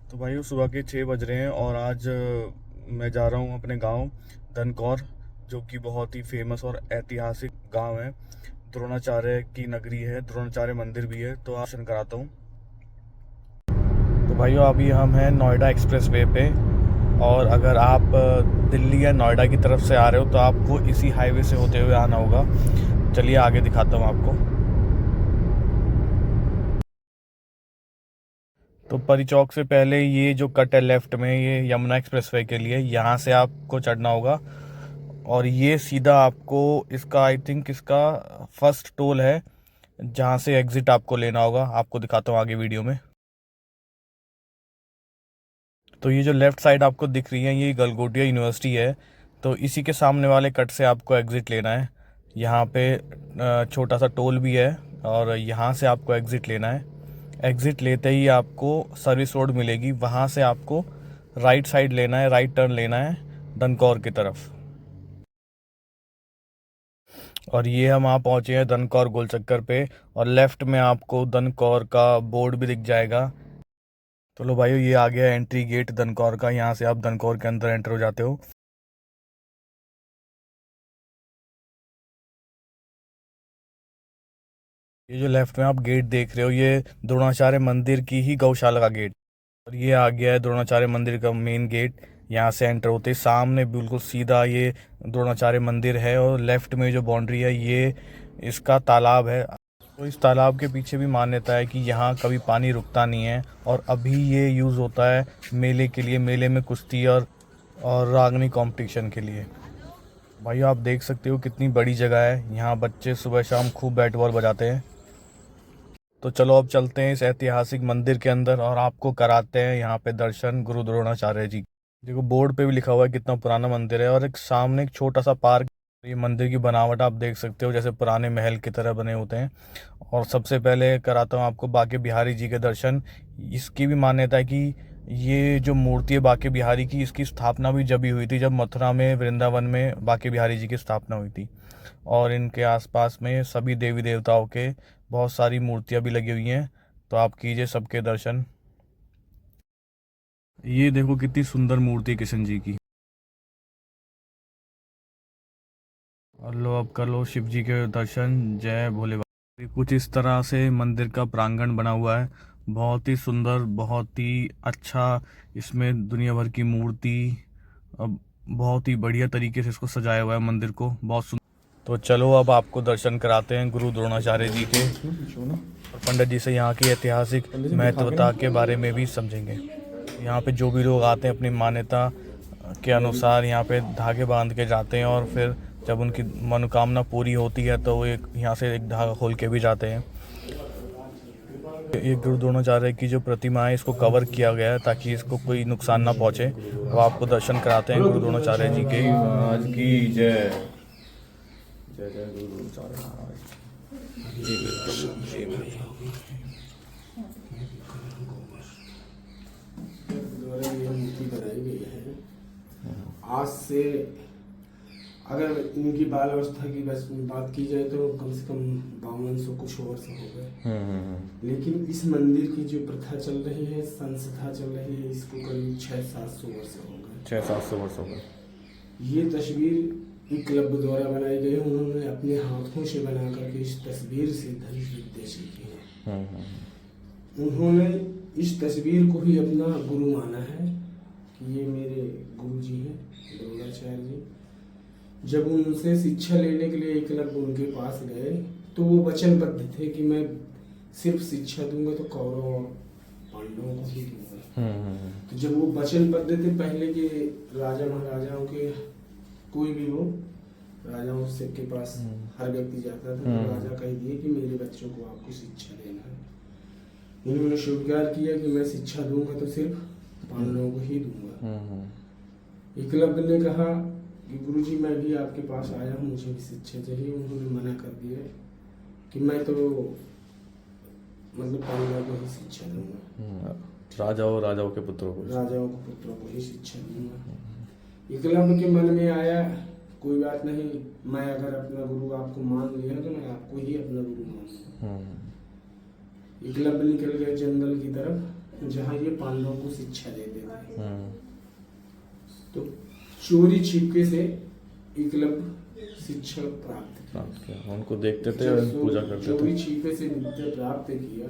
तो भाई सुबह के 6 बज रहे हैं और आज मैं जा रहा हूँ अपने गांव दनकौर, जो कि बहुत ही फेमस और ऐतिहासिक गांव है। द्रोणाचार्य की नगरी है, द्रोणाचार्य मंदिर भी है, तो दर्शन कराता हूँ। तो भाइयों अभी हम हैं नोएडा एक्सप्रेस वे पे, और अगर आप दिल्ली या नोएडा की तरफ से आ रहे हो तो आपको इसी हाईवे से होते हुए आना होगा। चलिए आगे दिखाता हूँ आपको। तो परी चौक से पहले ये जो कट है लेफ्ट में, ये यमुना एक्सप्रेसवे के लिए, यहाँ से आपको चढ़ना होगा। और ये सीधा आपको इसका आई थिंक इसका फर्स्ट टोल है, जहाँ से एग्ज़िट आपको लेना होगा। आपको दिखाता हूँ आगे वीडियो में। तो ये जो लेफ़्ट साइड आपको दिख रही है, ये गलगोटिया यूनिवर्सिटी है। तो इसी के सामने वाले कट से आपको एग्ज़िट लेना है। यहाँ पे छोटा सा टोल भी है, और यहाँ से आपको एग्ज़िट लेना है। एग्ज़िट लेते ही आपको सर्विस रोड मिलेगी, वहाँ से आपको राइट साइड लेना है, राइट टर्न लेना है दनकौर की तरफ। और ये हम वहाँ पहुँचे हैं दनकौर गोल चक्कर पे, और लेफ़्ट में आपको दनकौर का बोर्ड भी दिख जाएगा। तो लो भाइयों, ये आ गया एंट्री गेट दनकौर का। यहाँ से आप दनकौर के अंदर एंटर हो जाते हो। ये जो लेफ्ट में आप गेट देख रहे हो, ये द्रोणाचार्य मंदिर की ही गौशाला का गेट। और ये आ गया है द्रोणाचार्य मंदिर का मेन गेट। यहाँ से एंटर होते ही सामने बिल्कुल सीधा ये द्रोणाचार्य मंदिर है, और लेफ्ट में जो बाउंड्री है ये इसका तालाब है। तो इस तालाब के पीछे भी मान्यता है कि यहाँ कभी पानी रुकता नहीं है, और अभी ये यूज़ होता है मेले के लिए, मेले में कुश्ती और रागनी कंपटीशन के लिए। भाई आप देख सकते हो कितनी बड़ी जगह है। यहाँ बच्चे सुबह शाम खूब बैट बॉल बजाते हैं। तो चलो अब चलते हैं इस ऐतिहासिक मंदिर के अंदर, और आपको कराते हैं यहाँ पे दर्शन गुरु द्रोणाचार्य जी। देखो बोर्ड पे भी लिखा हुआ है कितना पुराना मंदिर है, और एक सामने एक छोटा सा पार्क। ये मंदिर की बनावट आप देख सकते हो, जैसे पुराने महल की तरह बने होते हैं। और सबसे पहले कराता हूँ आपको बांके बिहारी जी के दर्शन। इसकी भी मान्यता है कि ये जो मूर्ति है बांके बिहारी की, इसकी स्थापना भी जब ही हुई थी जब मथुरा में, वृंदावन में बांके बिहारी जी की स्थापना हुई थी। और इनके आसपास में सभी देवी देवताओं के बहुत सारी मूर्तियाँ भी लगी हुई हैं। तो आप कीजिए सबके दर्शन। ये देखो कितनी सुंदर मूर्ति है कृष्ण जी की। और लो अब कर लो शिव जी के दर्शन। जय भोले बाबा। कुछ इस तरह से मंदिर का प्रांगण बना हुआ है, बहुत ही सुंदर, बहुत ही अच्छा। इसमें दुनिया भर की मूर्ति, अब बहुत ही बढ़िया तरीके से इसको सजाया हुआ है मंदिर को, बहुत सुंदर। तो चलो अब आपको दर्शन कराते हैं गुरु द्रोणाचार्य जी के, और पंडित जी से यहाँ की ऐतिहासिक महत्वता के बारे में भी समझेंगे। यहाँ पे जो भी लोग आते हैं अपनी मान्यता के अनुसार यहाँ पे धागे बांध के जाते हैं, और फिर जब उनकी मनोकामना पूरी होती है तो वो एक यहाँ से एक धागा खोल के भी जाते हैं। ये गुरु द्रोणाचार्य की जो प्रतिमा है, इसको कवर किया गया है ताकि इसको कोई नुकसान ना पहुँचे। अब आपको दर्शन कराते हैं गुरु द्रोणाचार्य जी के। आज की जय जय जय गुरु द्रोणाचार्य महाराज। जी भाई। द्वारा ये मूर्ति बनाई गई है। आज से अगर इनकी बाल अवस्था की बस बात की जाए तो कम से कम 5200 कुछ वर्ष हो गए। लेकिन इस मंदिर की जो प्रथा चल रही है, संस्था चल रही है, इसको करीब 600-700 वर्ष हो गए। 600-700 वर्ष हो गए। ये तस्वीर एक क्लब द्वारा बनाई गई है। उन्होंने अपने हाथों से बना करके इस तस्वीर से धन विद्या सीखी है। उन्होंने इस तस्वीर को ही अपना गुरु माना है कि ये मेरे गुरु जी हैं द्रोणाचार्य जी। जब उनसे शिक्षा लेने के लिए एकलव्य उनके पास गए तो वो वचनबद्ध थे कि मैं सिर्फ शिक्षा दूंगा तो कौरवों और पांडवों को ही दूंगा। तो जब वो वचनबद्ध थे, पहले के राजा महाराजाओं के कोई भी हो, राजाओं से के पास हर व्यक्ति जाता था तो राजा कह दिए कि मेरे बच्चों को आपको शिक्षा देना है। इन्होंने स्वीकार किया कि मैं शिक्षा दूंगा तो सिर्फ पांडवों को ही दूंगा। एकलव्य ने कहा कि गुरुजी मैं भी आपके पास आया हूँ, मुझे भी शिक्षा चाहिए। उन्होंने मना कर दिया कि मैं तो मतलब पांडवों को ही शिक्षा दूंगा, राजाओं के पुत्रों को ही शिक्षा दूंगा। एकलव्य के मन में आया कोई बात नहीं, मैं अगर अपना गुरु आपको मान लिया तो मैं आपको ही अपना गुरु मानूंगा। एकलव्य निकल गए जंगल की तरफ। जहाँ ये पांडवों को शिक्षा देते थे। तो चोरी छिपके से एकलव्य शिक्षा प्राप्त किया, उनको देखते थे जब और पूजा करते चोरी थे। छिपे से विद्या प्राप्त किया।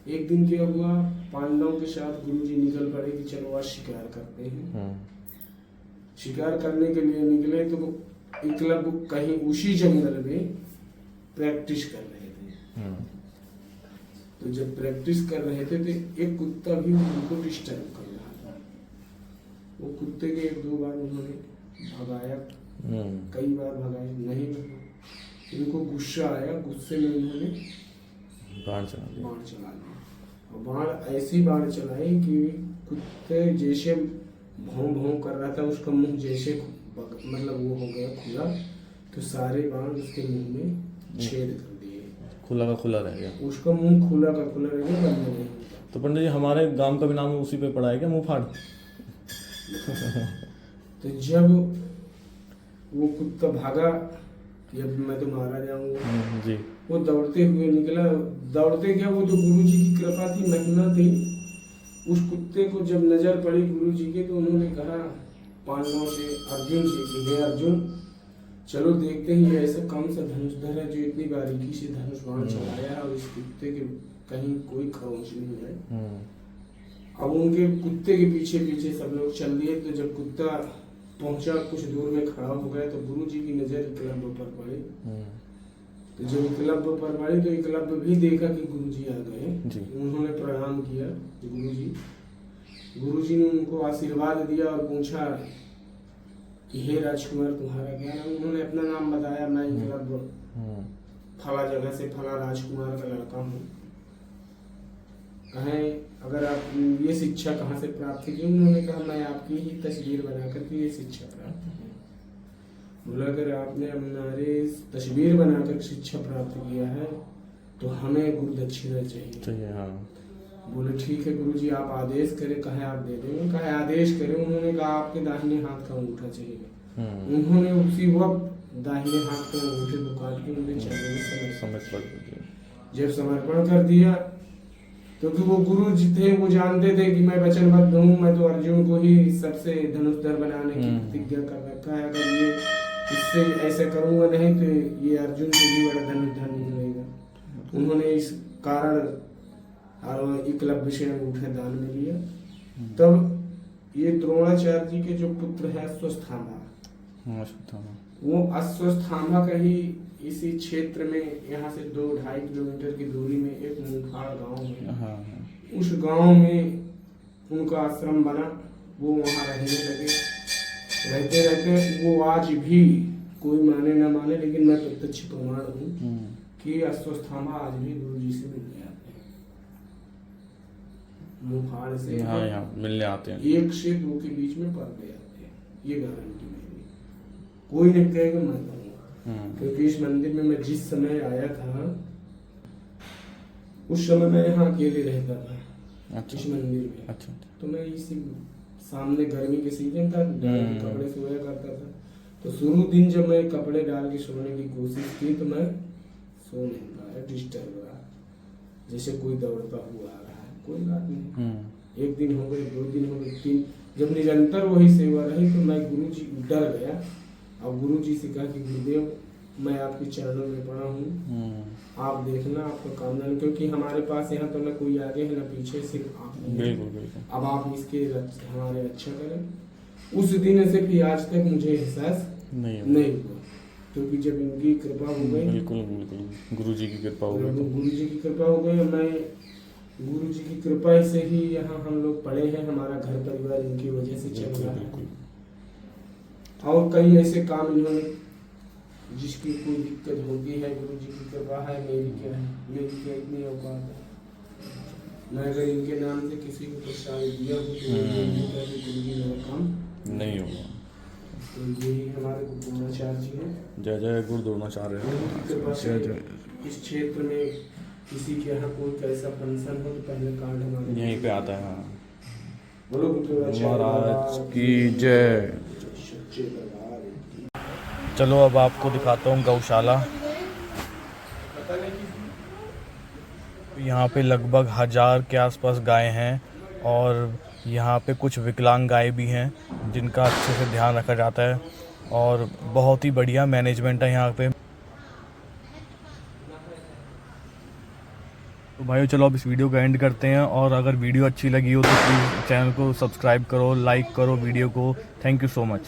एक दिन क्या हुआ, पांडवों के साथ गुरुजी निकल पड़े कि चलो आज शिकार करते हैं। शिकार करने के लिए निकले तो वो एकलव्य कहीं उसी जंगल में प्रैक्टिस कर रहे थे। तो जब प्रैक्टिस कर रहे थे तो एक कुत्ता भी उनको डिस्टर्ब कर रहा था। वो कुत्ते के 1-2 बार उन्होंने भगाया, कई बार भगाया, नहीं भगा। इनको गुस्सा आया, गुस्से में उन्होंने बाण चला दिया। और बाण ऐसी बाण चलाई कि कुत्ते जैसे भौं भौं कर रहा था, उसका मुंह जैसे मतलब वो हो गया खुला, तो सारे बाण उसके मुंह में छेद कर दिए। खुला का खुला रह गया। उसका मुंह खुला का खुला रह गया, बंद नहीं। तो पंडित जी हमारे गांव का भी नाम उसी पे पड़ा है क्या, मुंह फाड़? तो जब वो कुत्ता भागा कि अब मैं तो मारा जाऊंगा, जी। वो दौड़ते हुए निकला। दौड़ते क्या, वो जो गुरु जी की कृपा थी, महिमा थी, उस कुत्ते को जब नजर पड़ी गुरु जी के, तो उन्होंने कहा पांडवों से, अर्जुन से कि हे अर्जुन, चलो देखते हैं ये ऐसा कौन सा धनुषधर है जो इतनी बारीकी से धनुष बाण चलाया है और इस कुत्ते के कहीं कोई खरोंच नहीं है। अब उनके कुत्ते के पीछे पीछे सब लोग चल दिए। तो जब कुत्ता पहुंचा, कुछ दूर में खड़ा हो गया, तो गुरु जी की नजर एकलव्य पर पड़ी। तो जब एकलव्य पर पड़ी तो एकलव्य भी देखा कि गुरु जी आ गए। उन्होंने प्रणाम किया गुरु जी। गुरु जी ने उनको आशीर्वाद दिया और पूछा कि हे राजकुमार तुम्हारा क्या नाम? उन्होंने अपना नाम बताया, मैं एकलव्य फला जगह से फला राजकुमार का लड़का हूँ। कहें अगर आप ये शिक्षा कहाँ से प्राप्त की? उन्होंने कहा मैं आपकी ही तस्वीर बना करके ये शिक्षा प्राप्त की। बोला अगर आपने हमारे तस्वीर बनाकर शिक्षा प्राप्त किया है तो हमें गुरु दक्षिणा चाहिए। हाँ। बोले ठीक है गुरु जी, आप आदेश करें, कहे आप दे देंगे। कहे आदेश करें। उन्होंने कहा आपके दाहिने हाथ का अंगूठा चाहिए। उन्होंने उसी वक्त दाहिने हाथ के अंगूठे को काट के उनके चरणों में समर्पण कर दिया। जब समर्पण कर दिया, क्योंकि वो गुरु जी थे, वो जानते थे कि मैं वचनबद्ध हूँ, मैं तो अर्जुन को ही सबसे धनुषधर बनाने की प्रतिज्ञा कर रखा है। अगर ये इससे ऐसे करूंगा नहीं तो ये अर्जुन से भी बड़ा धनुषधर निकलेगा। उन्होंने इस कारण एकलव्य से अंगूठा दान में लिया। तब ये द्रोणाचार्य जी के जो पुत्र है अश्वत्थामा, वो अश्वत्थामा का ही इसी क्षेत्र में, यहाँ से 2-2.5 किलोमीटर की दूरी में एक मुंगफाड़ गांव है। उस गांव में उनका आश्रम बना। वो वहाँ रहने लगे। रहते रहते वो आज भी, कोई माने ना माने, लेकिन मैं प्रत्यक्ष प्रमाण हूँ कि अश्वत्थामा आज भी गुरु जी से मिलने आते हैं। मुंगफाड़ से यहाँ मिलने आते हैं। 1 से 2 के बीच में पर्दे आते हैं, ये गारंटी मेरी। कोई नहीं कहेगा मैं कहूँगा, क्योंकि इस मंदिर में मैं जिस समय आया था उस समय मैं यहाँ अकेले रहता था। इस मंदिर में। तो मैं इसी सामने गर्मी के सीजन था, कपड़े सोया करता था। तो शुरू दिन जब मैं कपड़े डाल के सोने की कोशिश की तो मैं सो नहीं पाया, डिस्टर्ब रहा, जैसे कोई दौड़ता हुआ आ रहा है। कोई बात नहीं, 1 दिन हो गए, 2 दिन हो गए, 3। जब निरंतर वही सेवा रही तो मैं गुरु जी डर गया और गुरु जी से कहा कि गुरुदेव मैं आपके चरणों में पड़ा हूँ, आप देखना आपका काम नहीं, क्योंकि हमारे पास यहाँ तो न कोई आगे है न पीछे, सिर्फ आप। बिल्कुल। अब आप इसके हमारे रक्षा करें। उस दिन से भी आज तक मुझे एहसास नहीं हुआ, क्योंकि जब इनकी कृपा हो गई, बिल्कुल गुरु जी की कृपा हो गई, गुरु जी की कृपा हो गई। मैं गुरु जी की कृपा से ही यहाँ हम लोग पड़े हैं, हमारा घर परिवार इनकी वजह से चल रहा है। और कई ऐसे काम इन्होंने, जिसकी कोई दिक्कत होती है, गुरु जी की कृपा है। मेरी क्या इतनी औकात है, मैं अगर इनके नाम से किसी को परेशानी दिया हो तो गुरु जी मेरा काम नहीं होगा। तो यही हमारे द्रोणाचार्य जी हैं। जय जय गुरु द्रोणाचार्य। इस क्षेत्र में किसी के यहाँ कोई कैसा फंक्शन हो तो पहले कार्ड हमारे यहीं पे आता है। बोलो महाराज की जय। चलो अब आपको दिखाता हूँ गौशाला। यहाँ पे लगभग 1000 के आसपास गाय हैं और यहाँ पे कुछ विकलांग गाय भी हैं जिनका अच्छे से ध्यान रखा जाता है और बहुत ही बढ़िया मैनेजमेंट है यहाँ पे। तो भाइयों चलो अब इस वीडियो का एंड करते हैं और अगर वीडियो अच्छी लगी हो तो प्लीज़ चैनल को सब्सक्राइब करो, लाइक करो वीडियो को। Thank you so much.